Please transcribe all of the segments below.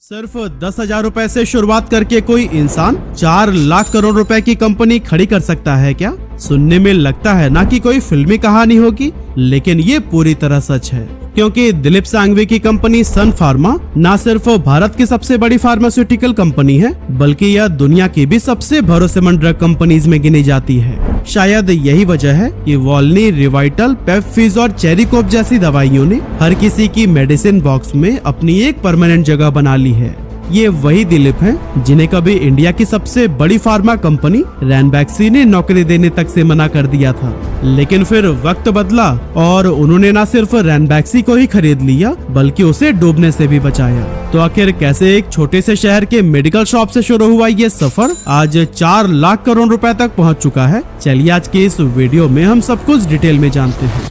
सिर्फ 10,000 रुपए से शुरुआत करके कोई इंसान 4 लाख करोड़ रुपए की कंपनी खड़ी कर सकता है क्या? सुनने में लगता है ना कि कोई फिल्मी कहानी होगी, लेकिन ये पूरी तरह सच है। क्योंकि दिलीप सांघवी की कंपनी सन फार्मा न सिर्फ भारत की सबसे बड़ी फार्मास्यूटिकल कंपनी है, बल्कि यह दुनिया की भी सबसे भरोसेमंद ड्रग कंपनीज में गिनी जाती है। शायद यही वजह है कि वॉल्नी, रिवाइटल, पेप्फिज और चेरिकोप जैसी दवाइयों ने हर किसी की मेडिसिन बॉक्स में अपनी एक परमानेंट जगह बना ली है। ये वही दिलीप हैं जिन्हें कभी इंडिया की सबसे बड़ी फार्मा कंपनी रैनबैक्सी ने नौकरी देने तक से मना कर दिया था। लेकिन फिर वक्त बदला और उन्होंने न सिर्फ रैनबैक्सी को ही खरीद लिया, बल्कि उसे डूबने से भी बचाया। तो आखिर कैसे एक छोटे से शहर के मेडिकल शॉप से शुरू हुआ ये सफर आज 4 लाख करोड़ रुपए तक पहुंच चुका है? चलिए आज के इस वीडियो में हम सब कुछ डिटेल में जानते हैं।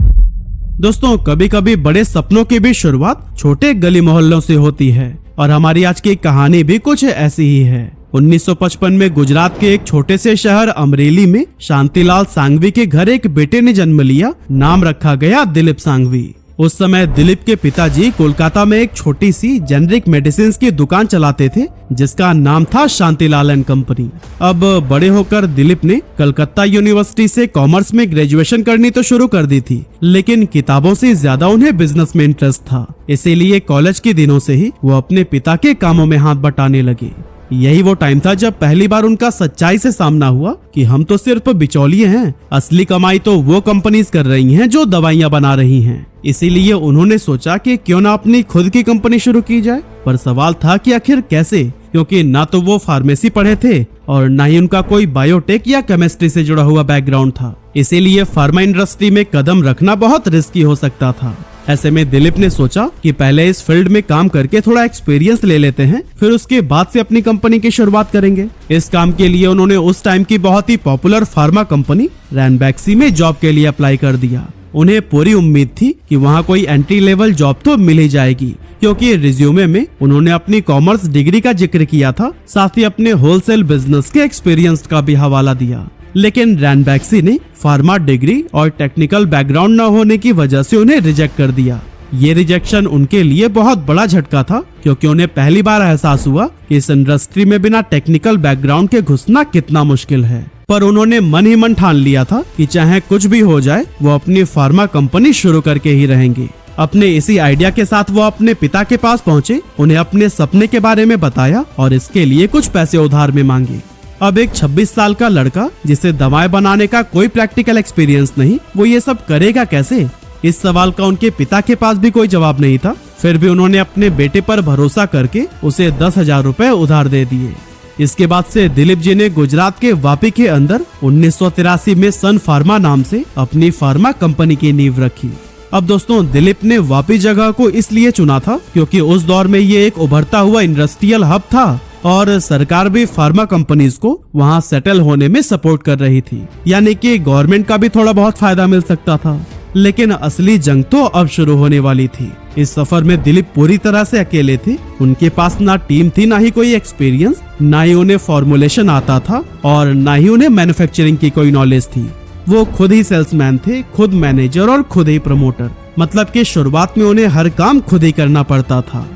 दोस्तों, कभी कभी बड़े सपनों की भी शुरुआत छोटे गली मोहल्लों से होती है और हमारी आज की कहानी भी कुछ ऐसी ही है। 1955 में गुजरात के एक छोटे से शहर अमरेली में शांतिलाल सांघवी के घर एक बेटे ने जन्म लिया। नाम रखा गया दिलीप सांघवी। उस समय दिलीप के पिताजी कोलकाता में एक छोटी सी जेनरिक मेडिसिन की दुकान चलाते थे, जिसका नाम था शांतिलाल एंड कंपनी। अब बड़े होकर दिलीप ने कलकत्ता यूनिवर्सिटी से कॉमर्स में ग्रेजुएशन करनी तो शुरू कर दी थी, लेकिन किताबों से ज्यादा उन्हें बिजनेस में इंटरेस्ट था। इसीलिए कॉलेज के दिनों से ही वो अपने पिता के कामों में हाथ बटाने लगे। यही वो टाइम था जब पहली बार उनका सच्चाई से सामना हुआ कि हम तो सिर्फ बिचौलिए हैं, असली कमाई तो वो कंपनीज कर रही हैं जो दवाइयां बना रही हैं। इसीलिए उन्होंने सोचा कि क्यों ना अपनी खुद की कंपनी शुरू की जाए। पर सवाल था कि आखिर कैसे, क्योंकि ना तो वो फार्मेसी पढ़े थे और ना ही उनका कोई बायोटेक या केमिस्ट्री से जुड़ा हुआ बैकग्राउंड था। इसीलिए फार्मा इंडस्ट्री में कदम रखना बहुत रिस्की हो सकता था। ऐसे में दिलीप ने सोचा कि पहले इस फील्ड में काम करके थोड़ा एक्सपीरियंस ले लेते हैं, फिर उसके बाद से अपनी कंपनी की शुरुआत करेंगे। इस काम के लिए उन्होंने उस टाइम की बहुत ही पॉपुलर फार्मा कंपनी रैनबैक्सी में जॉब के लिए अप्लाई कर दिया। उन्हें पूरी उम्मीद थी कि वहाँ कोई एंट्री लेवल जॉब तो मिल ही जाएगी, क्योंकि रिज्यूमे में उन्होंने अपनी कॉमर्स डिग्री का जिक्र किया था, साथ ही अपने होलसेल बिजनेस के एक्सपीरियंस का भी हवाला दिया। लेकिन रैनबैक्सी ने फार्मा डिग्री और टेक्निकल बैकग्राउंड न होने की वजह से उन्हें रिजेक्ट कर दिया। ये रिजेक्शन उनके लिए बहुत बड़ा झटका था, क्योंकि उन्हें पहली बार एहसास हुआ कि इस इंडस्ट्री में बिना टेक्निकल बैकग्राउंड के घुसना कितना मुश्किल है। पर उन्होंने मन ही मन ठान लिया था कि चाहे कुछ भी हो जाए, वो अपनी फार्मा कंपनी शुरू करके ही रहेंगे। अपने इसी आइडिया के साथ वो अपने पिता के पास पहुँचे, उन्हें अपने सपने के बारे में बताया और इसके लिए कुछ पैसे उधार में मांगे। अब एक 26 साल का लड़का जिसे दवाएं बनाने का कोई प्रैक्टिकल एक्सपीरियंस नहीं, वो ये सब करेगा कैसे? इस सवाल का उनके पिता के पास भी कोई जवाब नहीं था। फिर भी उन्होंने अपने बेटे पर भरोसा करके उसे 10,000 रुपए उधार दे दिए। इसके बाद से दिलीप जी ने गुजरात के वापी के अंदर 1983 में सन फार्मा नाम से अपनी फार्मा कंपनी की नींव रखी। अब दोस्तों, दिलीप ने वापी जगह को इसलिए चुना था क्योंकि उस दौर में ये एक उभरता हुआ इंडस्ट्रियल हब था और सरकार भी फार्मा कंपनीज को वहां सेटल होने में सपोर्ट कर रही थी, यानी कि गवर्नमेंट का भी थोड़ा बहुत फायदा मिल सकता था। लेकिन असली जंग तो अब शुरू होने वाली थी। इस सफर में दिलीप पूरी तरह से अकेले थे। उनके पास ना टीम थी, ना ही कोई एक्सपीरियंस, ना ही उन्हें फॉर्मुलेशन आता था और ना ही उन्हें मैन्युफैक्चरिंग की कोई नॉलेज थी। वो खुद ही सेल्समैन थे, खुद मैनेजर और खुद ही प्रमोटर। मतलब कि शुरुआत में उन्हें हर काम खुद ही करना पड़ता था।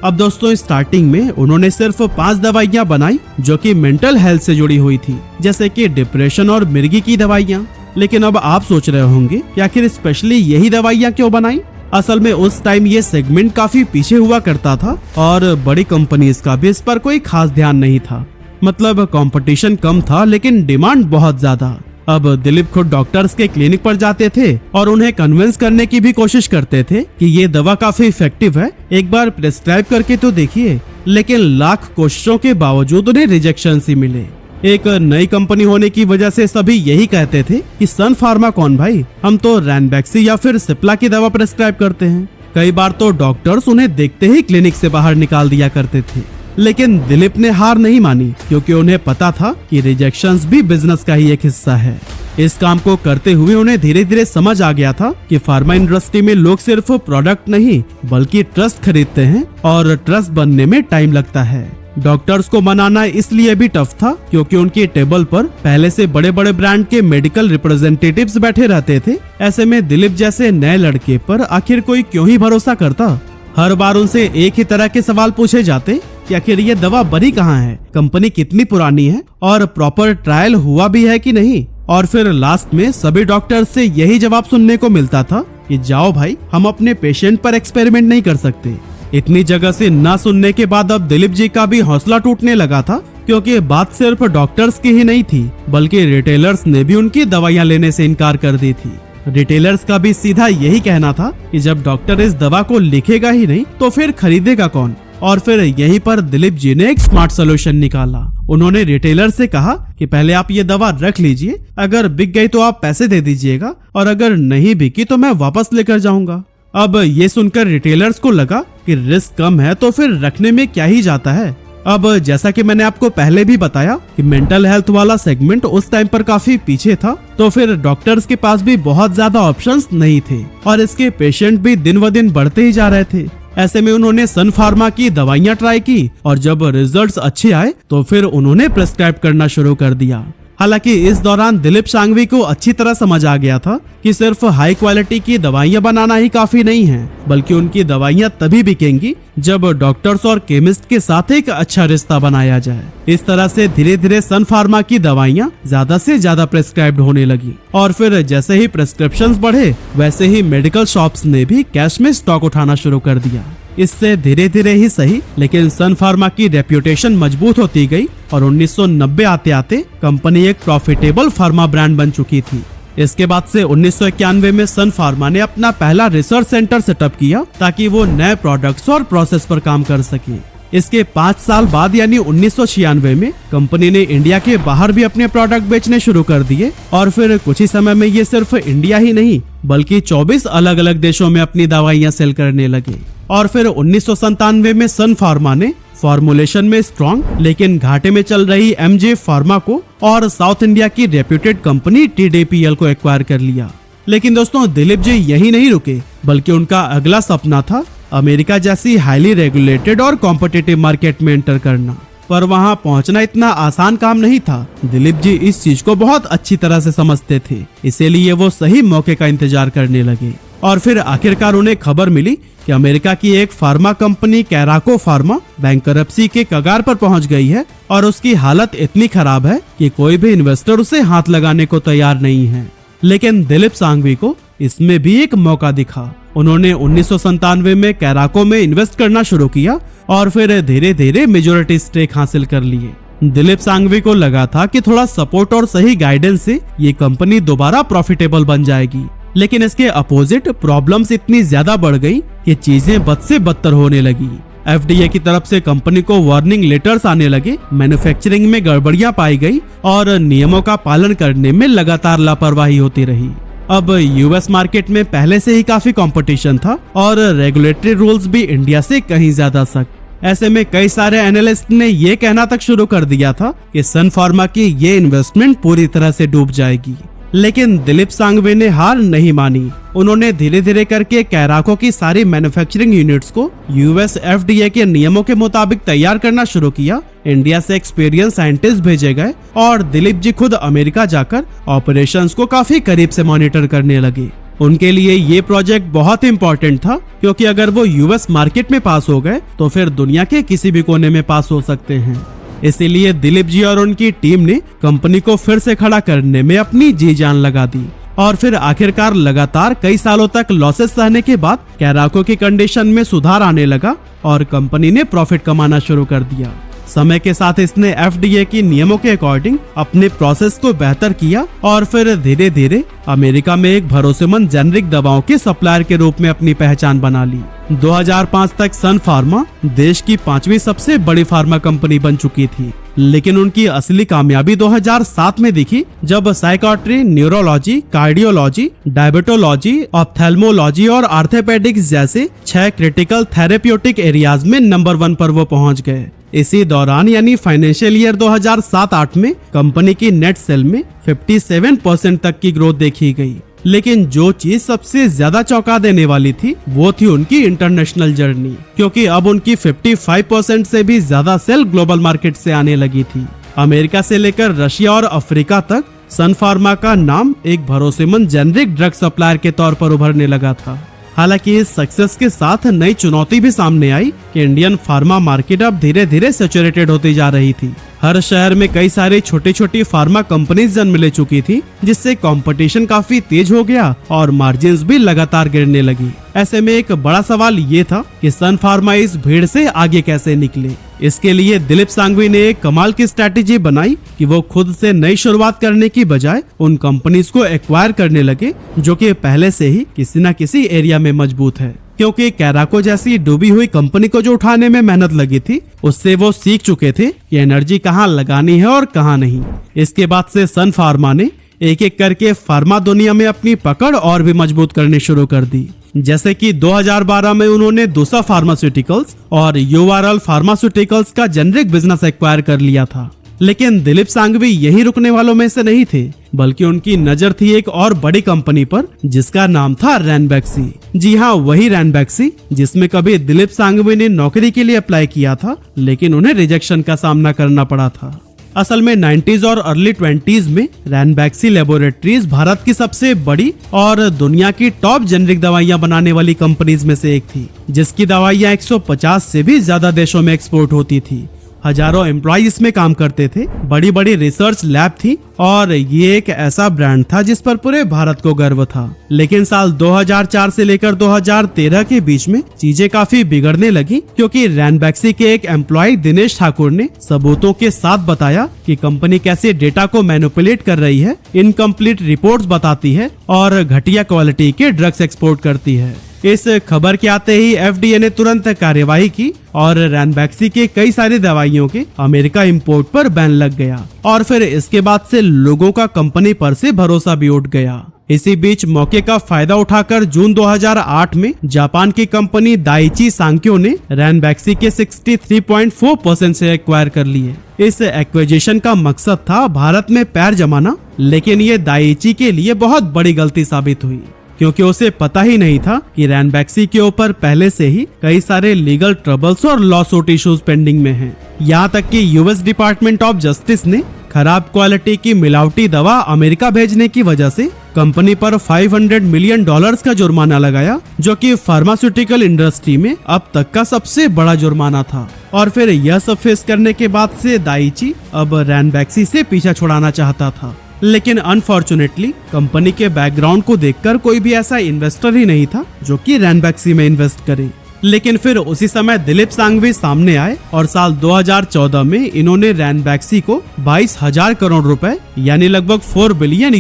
अब दोस्तों, स्टार्टिंग में उन्होंने सिर्फ 5 दवाइयां बनाई जो कि मेंटल हेल्थ से जुड़ी हुई थी, जैसे कि डिप्रेशन और मिर्गी की दवाइयां। लेकिन अब आप सोच रहे होंगे कि आखिर स्पेशली यही दवाइयां क्यों बनाई? असल में उस टाइम ये सेगमेंट काफी पीछे हुआ करता था और बड़ी कंपनीज का भी इस पर कोई खास ध्यान नहीं था। मतलब कंपटीशन कम था, लेकिन डिमांड बहुत ज्यादा। अब दिलीप खुद डॉक्टर्स के क्लिनिक पर जाते थे और उन्हें कन्विंस करने की भी कोशिश करते थे कि ये दवा काफी इफेक्टिव है, एक बार प्रिस्क्राइब करके तो देखिए। लेकिन लाख कोशिशों के बावजूद उन्हें रिजेक्शन ही मिले। एक नई कंपनी होने की वजह से सभी यही कहते थे कि सन फार्मा कौन भाई, हम तो रैनबैक्सी या फिर सिप्ला की दवा प्रिस्क्राइब करते हैं। कई बार तो डॉक्टर्स उन्हें देखते ही क्लिनिक से बाहर निकाल दिया करते थे। लेकिन दिलीप ने हार नहीं मानी, क्योंकि उन्हें पता था कि रिजेक्शंस भी बिजनेस का ही एक हिस्सा है। इस काम को करते हुए उन्हें धीरे धीरे समझ आ गया था कि फार्मा इंडस्ट्री में लोग सिर्फ प्रोडक्ट नहीं बल्कि ट्रस्ट खरीदते हैं और ट्रस्ट बनने में टाइम लगता है। डॉक्टर्स को मनाना इसलिए भी टफ था क्योंकि उनकी टेबल पर पहले से बड़े बड़े ब्रांड के मेडिकल रिप्रेजेंटेटिव्स बैठे रहते थे। ऐसे में दिलीप जैसे नए लड़के पर आखिर कोई क्यों ही भरोसा करता? हर बार उनसे एक ही तरह के सवाल पूछे जाते कि आखिर ये दवा बनी कहाँ है, कंपनी कितनी पुरानी है और प्रॉपर ट्रायल हुआ भी है कि नहीं। और फिर लास्ट में सभी डॉक्टर से यही जवाब सुनने को मिलता था कि जाओ भाई, हम अपने पेशेंट पर एक्सपेरिमेंट नहीं कर सकते। इतनी जगह से ना सुनने के बाद अब दिलीप जी का भी हौसला टूटने लगा था, क्योंकि बात सिर्फ डॉक्टर्स की ही नहीं थी, बल्कि रिटेलर्स ने भी उनकी दवाइयां लेने से इनकार कर दी थी। रिटेलर्स का भी सीधा यही कहना था कि जब डॉक्टर इस दवा को लिखेगा ही नहीं तो फिर खरीदेगा कौन। और फिर यहीं पर दिलीप जी ने एक स्मार्ट सोल्यूशन निकाला। उन्होंने रिटेलर से कहा कि पहले आप ये दवा रख लीजिए, अगर बिक गई तो आप पैसे दे दीजिएगा, और अगर नहीं बिकी तो मैं वापस लेकर जाऊंगा। अब ये सुनकर रिटेलर्स को लगा कि रिस्क कम है तो फिर रखने में क्या ही जाता है। अब जैसा कि मैंने आपको पहले भी बताया कि मेंटल हेल्थ वाला सेगमेंट उस टाइम पर काफी पीछे था, तो फिर डॉक्टर्स के पास भी बहुत ज्यादा ऑप्शंस नहीं थे और इसके पेशेंट भी दिन व दिन बढ़ते ही जा रहे थे। ऐसे में उन्होंने सन फार्मा की दवाइयां ट्राई की और जब रिजल्ट्स अच्छे आए तो फिर उन्होंने प्रिस्क्राइब करना शुरू कर दिया। हालांकि इस दौरान दिलीप शांघवी को अच्छी तरह समझ आ गया था कि सिर्फ हाई क्वालिटी की दवाइयां बनाना ही काफी नहीं है, बल्कि उनकी दवाइयां तभी बिकेंगी जब डॉक्टर्स और केमिस्ट के साथ एक अच्छा रिश्ता बनाया जाए। इस तरह से धीरे धीरे सन फार्मा की दवाइयां ज्यादा से ज्यादा प्रिस्क्राइब्ड होने लगी और फिर जैसे ही प्रिस्क्रिप्शंस बढ़े वैसे ही मेडिकल शॉप्स ने भी कैश में स्टॉक उठाना शुरू कर दिया। इससे धीरे धीरे ही सही, लेकिन सन फार्मा की रेप्यूटेशन मजबूत होती गई और 1990 आते आते कंपनी एक प्रॉफिटेबल फार्मा ब्रांड बन चुकी थी। इसके बाद से 1991 में सन फार्मा ने अपना पहला रिसर्च सेंटर सेटअप किया ताकि वो नए प्रोडक्ट्स और प्रोसेस पर काम कर सके। इसके 5 साल बाद यानी 1996 में कंपनी ने इंडिया के बाहर भी अपने प्रोडक्ट बेचने शुरू कर दिए और फिर कुछ ही समय में ये सिर्फ इंडिया ही नहीं बल्कि 24 अलग अलग देशों में अपनी दवाइयां सेल करने लगे। और फिर 1997 में सन फार्मा ने फॉर्मुलेशन में स्ट्रॉन्ग लेकिन घाटे में चल रही एमजे फार्मा को और साउथ इंडिया की रेप्यूटेड कंपनी टीडीपीएल को एक्वायर कर लिया। लेकिन दोस्तों दिलीप जी यही नहीं रुके, बल्कि उनका अगला सपना था अमेरिका जैसी हाईली रेगुलेटेड और कॉम्पिटिटिव मार्केट में एंटर करना। पर वहां पहुंचना इतना आसान काम नहीं था। दिलीप जी इस चीज को बहुत अच्छी तरह से समझते थे, इसीलिए वो सही मौके का इंतजार करने लगे। और फिर आखिरकार उन्हें खबर मिली कि अमेरिका की एक फार्मा कंपनी कैराको फार्मा बैंकरप्सी के कगार पर पहुंच गई है और उसकी हालत इतनी खराब है कि कोई भी इन्वेस्टर उसे हाथ लगाने को तैयार नहीं है। लेकिन दिलीप शांघवी को इसमें भी एक मौका दिखा। उन्होंने 1997 में कैराको में इन्वेस्ट करना शुरू किया और फिर धीरे धीरे मेजॉरिटी स्टेक हासिल कर लिए। दिलीप शांघवी को लगा था कि थोड़ा सपोर्ट और सही गाइडेंस से ये कंपनी दोबारा प्रॉफिटेबल बन जाएगी, लेकिन इसके अपोजिट प्रॉब्लम्स इतनी ज्यादा बढ़ गई कि चीजें बद से बदतर होने लगी। एफडीए की तरफ से कंपनी को वार्निंग लेटर्स आने लगे, मैन्युफैक्चरिंग में गड़बड़ियां पाई गई और नियमों का पालन करने में लगातार लापरवाही होती रही। अब यूएस मार्केट में पहले से ही काफी कंपटीशन था और रेगुलेटरी रूल्स भी इंडिया से कहीं ज्यादा सख्त। ऐसे में कई सारे एनालिस्ट ने ये कहना तक शुरू कर दिया था कि सन फार्मा की ये इन्वेस्टमेंट पूरी तरह से डूब जाएगी। लेकिन दिलीप शांघवी ने हार नहीं मानी। उन्होंने धीरे धीरे करके कैराको की सारी मैन्युफैक्चरिंग यूनिट्स को यूएस एफडीए के नियमों के मुताबिक तैयार करना शुरू किया। इंडिया से एक्सपीरियंस साइंटिस्ट भेजे गए और दिलीप जी खुद अमेरिका जाकर ऑपरेशंस को काफी करीब से मॉनिटर करने लगे। उनके लिए ये प्रोजेक्ट बहुत इंपॉर्टेंट था, क्योंकि अगर वो यूएस मार्केट में पास हो गए तो फिर दुनिया के किसी भी कोने में पास हो सकते हैं। इसीलिए दिलीप जी और उनकी टीम ने कंपनी को फिर से खड़ा करने में अपनी जी जान लगा दी और फिर आखिरकार लगातार कई सालों तक लॉसेस सहने के बाद कैराको की कंडीशन में सुधार आने लगा और कंपनी ने प्रॉफिट कमाना शुरू कर दिया। समय के साथ इसने एफडीए की नियमों के अकॉर्डिंग अपने प्रोसेस को बेहतर किया और फिर धीरे धीरे अमेरिका में एक भरोसेमंद जेनरिक दवाओं के सप्लायर के रूप में अपनी पहचान बना ली। 2005 तक सन फार्मा देश की 5वीं सबसे बड़ी फार्मा कंपनी बन चुकी थी, लेकिन उनकी असली कामयाबी 2007 में दिखी जब psychiatry, neurology, cardiology, diabetology, ophthalmology और आर्थोपेडिक्स जैसे 6 क्रिटिकल थेरेप्यूटिक एरियाज में नंबर 1 पर वो पहुंच गए। इसी दौरान यानी फाइनेंशियल ईयर 2007-8 में कंपनी की नेट सेल में 57% तक की ग्रोथ देखी गई। लेकिन जो चीज सबसे ज्यादा चौंका देने वाली थी वो थी उनकी इंटरनेशनल जर्नी, क्योंकि अब उनकी 55% से भी ज्यादा सेल ग्लोबल मार्केट से आने लगी थी। अमेरिका से लेकर रशिया और अफ्रीका तक सन फार्मा का नाम एक भरोसेमंद जेनरिक ड्रग सप्लायर के तौर पर उभरने लगा था। हालांकि इस सक्सेस के साथ नई चुनौती भी सामने आई कि इंडियन फार्मा मार्केट अब धीरे धीरे सैचुरेटेड होती जा रही थी। हर शहर में कई सारी छोटी छोटी फार्मा कंपनीज जन्म ले चुकी थी, जिससे कंपटीशन काफी तेज हो गया और मार्जिन्स भी लगातार गिरने लगी। ऐसे में एक बड़ा सवाल ये था कि सन फार्मा इस भीड़ से आगे कैसे निकले। इसके लिए दिलीप सांघवी ने एक कमाल की स्ट्रैटेजी बनाई कि वो खुद से नई शुरुआत करने की बजाय उन कंपनीज को एक्वायर करने लगे जो कि पहले से ही किसी न किसी एरिया में मजबूत है। क्योंकि कैराको जैसी डूबी हुई कंपनी को जो उठाने में मेहनत लगी थी, उससे वो सीख चुके थे कि एनर्जी कहाँ लगानी है और कहाँ नहीं। इसके बाद से सन फार्मा ने एक एक करके फार्मा दुनिया में अपनी पकड़ और भी मजबूत करनी शुरू कर दी। जैसे कि 2012 में उन्होंने दूसरा फार्मास्यूटिकल्स और यूआरएल फार्मास्यूटिकल्स का जेनरिक बिजनेस एक्वायर कर लिया था। लेकिन दिलीप सांघवी यही रुकने वालों में से नहीं थे, बल्कि उनकी नजर थी एक और बड़ी कंपनी पर जिसका नाम था रैनबैक्सी। जी हाँ, वही रैनबैक्सी जिसमें कभी दिलीप सांघवी ने नौकरी के लिए अप्लाई किया था, लेकिन उन्हें रिजेक्शन का सामना करना पड़ा था। असल में 90s और अर्ली 20s में रैनबैक्सी लेबोरेटरीज भारत की सबसे बड़ी और दुनिया की टॉप जेनरिक दवाइयां बनाने वाली कंपनीज में से एक थी, जिसकी दवाइयां 150 से भी ज्यादा देशों में एक्सपोर्ट होती थी। हजारों एम्प्लॉय इसमें काम करते थे, बड़ी बड़ी रिसर्च लैब थी और ये एक ऐसा ब्रांड था जिस पर पूरे भारत को गर्व था। लेकिन साल 2004 से लेकर 2013 के बीच में चीजें काफी बिगड़ने लगी, क्योंकि रैनबैक्सी के एक एम्प्लॉय दिनेश ठाकुर ने सबूतों के साथ बताया कि कंपनी कैसे डेटा को मैनिपुलेट कर रही है, इनकम्प्लीट रिपोर्ट्स बताती है और घटिया क्वालिटी के ड्रग्स एक्सपोर्ट करती है। इस खबर के आते ही एफडीए ने तुरंत कार्यवाही की और रैनबैक्सी के कई सारी दवाइयों के अमेरिका इंपोर्ट पर बैन लग गया और फिर इसके बाद से लोगों का कंपनी पर से भरोसा भी उठ गया। इसी बीच मौके का फायदा उठाकर जून 2008 में जापान की कंपनी दाइची सांक्यो ने रैनबैक्सी के 63.4% से एक्वायर कर लिए। इस एक्विजिशन का मकसद था भारत में पैर जमाना, लेकिन ये दाइची के लिए बहुत बड़ी गलती साबित हुई, क्योंकि उसे पता ही नहीं था कि रैनबैक्सी के ऊपर पहले से ही कई सारे लीगल ट्रबल्स और लॉ सूट इश्यूज पेंडिंग में हैं। यहाँ तक कि यूएस डिपार्टमेंट ऑफ जस्टिस ने खराब क्वालिटी की मिलावटी दवा अमेरिका भेजने की वजह से कंपनी पर $500 मिलियन का जुर्माना लगाया, जो कि फार्मास्यूटिकल इंडस्ट्री में अब तक का सबसे बड़ा जुर्माना था। और फिर यह सब फेस करने के बाद से दाइची अब रैनबैक्सी से पीछा छुड़ाना चाहता था। लेकिन अनफॉर्चुनेटली कंपनी के बैकग्राउंड को देखकर कोई भी ऐसा इन्वेस्टर ही नहीं था जो कि रैनबैक्सी में इन्वेस्ट करे। लेकिन फिर उसी समय दिलीप सांघवी सामने आए और साल 2014 में इन्होंने रैनबैक्सी को 22,000 करोड़ रुपए यानी लगभग $4 बिलियन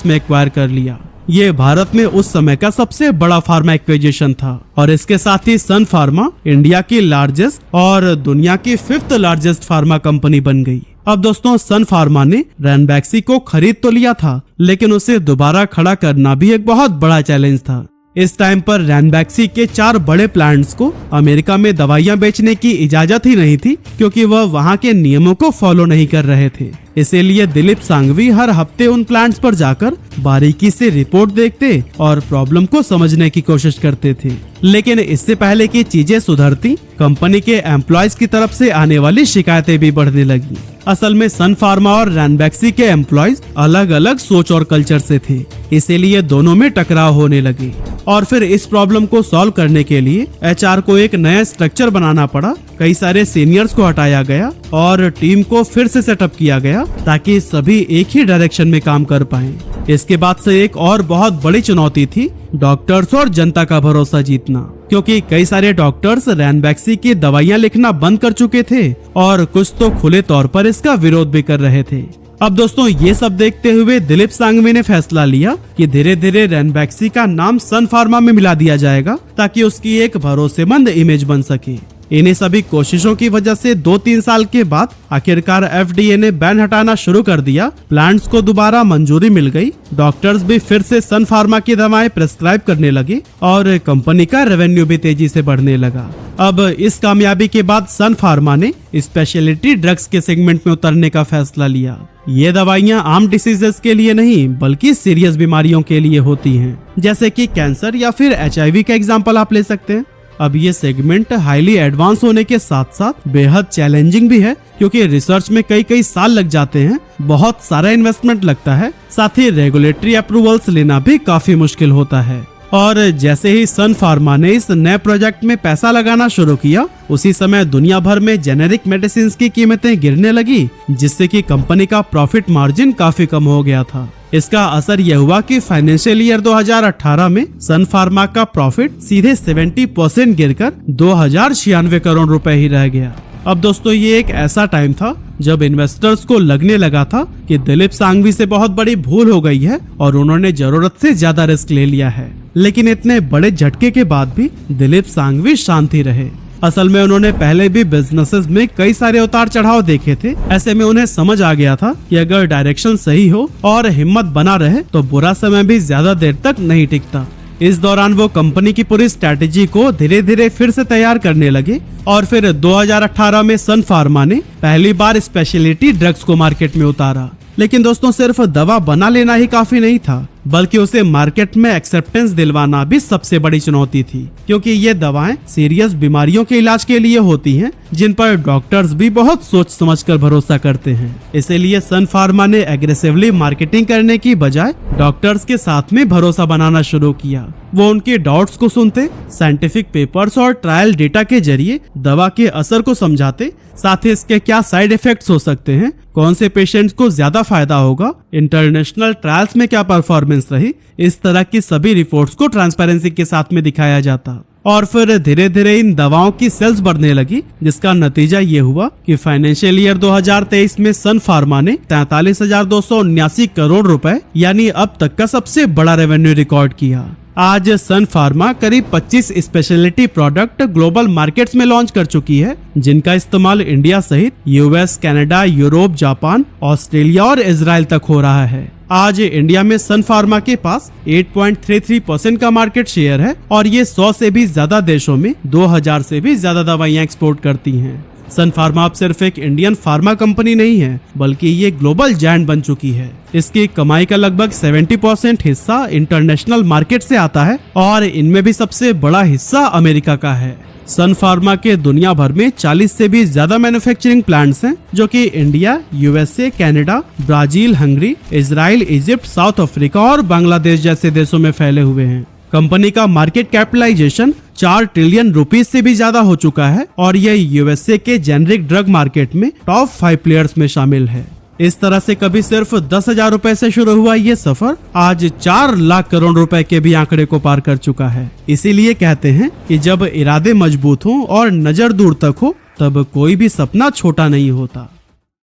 में एक्वायर कर लिया। ये भारत में उस समय का सबसे बड़ा फार्मा एक्विजिशन था और इसके साथ ही सन फार्मा इंडिया की लार्जेस्ट और दुनिया की 5th लार्जेस्ट फार्मा कंपनी बन गई। अब दोस्तों, सन फार्मा ने रैनबैक्सी को खरीद तो लिया था, लेकिन उसे दोबारा खड़ा करना भी एक बहुत बड़ा चैलेंज था। इस टाइम पर रैनबैक्सी के 4 बड़े प्लांट्स को अमेरिका में दवाइयां बेचने की इजाजत ही नहीं थी, क्योंकि वह वहां के नियमों को फॉलो नहीं कर रहे थे। इसीलिए दिलीप सांघवी हर हफ्ते उन प्लांट्स पर जाकर बारीकी से रिपोर्ट देखते और प्रॉब्लम को समझने की कोशिश करते थे। लेकिन इससे पहले कि चीजें सुधरती, कंपनी के एम्प्लॉयज की तरफ से आने वाली शिकायतें भी बढ़ने लगी। असल में सन फार्मा और रैनबैक्सी के एम्प्लॉयज अलग अलग सोच और कल्चर से थे, इसीलिए दोनों में टकराव होने लगे। और फिर इस प्रॉब्लम को सॉल्व करने के लिए एचआर को एक नया स्ट्रक्चर बनाना पड़ा। कई सारे सीनियर्स को हटाया गया और टीम को फिर से सेटअप किया गया ताकि सभी एक ही डायरेक्शन में काम कर पाएं। इसके बाद से एक और बहुत बड़ी चुनौती थी डॉक्टर्स और जनता का भरोसा जीतना, क्योंकि कई सारे डॉक्टर्स रैनबैक्सी की दवाइयां लिखना बंद कर चुके थे और कुछ तो खुले तौर पर इसका विरोध भी कर रहे थे। अब दोस्तों, ये सब देखते हुए दिलीप सांघवी ने फैसला लिया कि धीरे धीरे रैनबैक्सी का नाम सन फार्मा में मिला दिया जाएगा ताकि उसकी एक भरोसेमंद इमेज बन सके। इन्हीं सभी कोशिशों की वजह से 2-3 साल के बाद आखिरकार एफडीए ने बैन हटाना शुरू कर दिया। प्लांट्स को दोबारा मंजूरी मिल गई, डॉक्टर्स भी फिर से सन फार्मा की दवाएं प्रेस्क्राइब करने लगे और कंपनी का रेवेन्यू भी तेजी से बढ़ने लगा। अब इस कामयाबी के बाद सन फार्मा ने स्पेशलिटी ड्रग्स के सेगमेंट में उतरने का फैसला लिया। ये दवाइयां आम डिसीजेस के लिए नहीं बल्कि सीरियस बीमारियों के लिए होती हैं, जैसे कि कैंसर या फिर HIV का एग्जाम्पल आप ले सकते हैं। अब ये सेगमेंट हाईली एडवांस होने के साथ साथ बेहद चैलेंजिंग भी है, क्योंकि रिसर्च में कई साल लग जाते हैं, बहुत सारा इन्वेस्टमेंट लगता है, साथ ही रेगुलेटरी अप्रूवल्स लेना भी काफी मुश्किल होता है। और जैसे ही सन फार्मा ने इस नए प्रोजेक्ट में पैसा लगाना शुरू किया, उसी समय दुनिया भर में जेनेरिक मेडिसिन की कीमतें गिरने लगी, जिससे कि कंपनी का प्रॉफिट मार्जिन काफी कम हो गया था। इसका असर यह हुआ कि फाइनेंशियल ईयर 2018 में सन फार्मा का प्रॉफिट सीधे 70% गिरकर 2096 करोड़ रुपए ही रह गया। अब दोस्तों, ये एक ऐसा टाइम था जब इन्वेस्टर्स को लगने लगा था कि दिलीप सांघवी से बहुत बड़ी भूल हो गई है और उन्होंने जरूरत से ज्यादा रिस्क ले लिया है। लेकिन इतने बड़े झटके के बाद भी दिलीप सांघवी शांत ही रहे। असल में उन्होंने पहले भी बिजनेसेस में कई सारे उतार चढ़ाव देखे थे। ऐसे में उन्हें समझ आ गया था कि अगर डायरेक्शन सही हो और हिम्मत बना रहे तो बुरा समय भी ज्यादा देर तक नहीं टिकता। इस दौरान वो कंपनी की पूरी स्ट्रैटेजी को धीरे धीरे फिर से तैयार करने लगे और फिर 2018 में सन फार्मा ने पहली बार स्पेशलिटी ड्रग्स को मार्केट में उतारा। लेकिन दोस्तों, सिर्फ दवा बना लेना ही काफी नहीं था, बल्कि उसे मार्केट में एक्सेप्टेंस दिलवाना भी सबसे बड़ी चुनौती थी, क्योंकि ये दवाएं सीरियस बीमारियों के इलाज के लिए होती हैं, जिन पर डॉक्टर्स भी बहुत सोच समझकर भरोसा करते हैं। इसीलिए सन फार्मा ने एग्रेसिवली मार्केटिंग करने की बजाय डॉक्टर्स के साथ में भरोसा बनाना शुरू किया। वो उनके डाउट्स को सुनते, साइंटिफिक पेपर्स और ट्रायल डेटा के जरिए दवा के असर को समझाते, साथ ही इसके क्या साइड इफेक्ट्स हो सकते हैं, कौन से पेशेंट्स को ज्यादा फायदा होगा, इंटरनेशनल ट्रायल्स में क्या परफॉर्मेंस रही, इस तरह की सभी रिपोर्ट्स को ट्रांसपेरेंसी के साथ में दिखाया जाता। और फिर धीरे धीरे इन दवाओं की सेल्स बढ़ने लगी, जिसका नतीजा ये हुआ कि फाइनेंशियल ईयर 2023 में सन फार्मा ने 43,279 करोड़ रुपए यानी अब तक का सबसे बड़ा रेवेन्यू रिकॉर्ड किया। आज सन फार्मा करीब 25 स्पेशलिटी प्रोडक्ट ग्लोबल मार्केट्स में लॉन्च कर चुकी है, जिनका इस्तेमाल इंडिया सहित US, Canada, Europe, Japan, Australia और इजराइल तक हो रहा है। आज इंडिया में सन फार्मा के पास 8.33% का मार्केट शेयर है और ये 100 से भी ज्यादा देशों में 2000 से भी ज्यादा दवाइयां एक्सपोर्ट करती हैं। सन फार्मा अब सिर्फ एक इंडियन फार्मा कंपनी नहीं है, बल्कि ये ग्लोबल जायंट बन चुकी है। इसकी कमाई का लगभग 70% हिस्सा इंटरनेशनल मार्केट से आता है और इनमें भी सबसे बड़ा हिस्सा अमेरिका का है। सन फार्मा के दुनिया भर में 40 से भी ज्यादा मैन्युफैक्चरिंग प्लांट्स हैं, जो कि India, USA, Canada, Brazil, Hungary, Israel, Egypt, south Africa और बांग्लादेश जैसे देशों में फैले हुए हैं। कंपनी का मार्केट कैपिटलाइजेशन 4 ट्रिलियन रुपीस से भी ज्यादा हो चुका है और यह यूएसए के जेनरिक ड्रग मार्केट में टॉप 5 प्लेयर्स में शामिल है। इस तरह से कभी सिर्फ 10,000 रुपए से शुरू हुआ ये सफर आज 4 लाख करोड़ रुपए के भी आंकड़े को पार कर चुका है। इसीलिए कहते हैं कि जब इरादे मजबूत हों और नजर दूर तक हो, तब कोई भी सपना छोटा नहीं होता।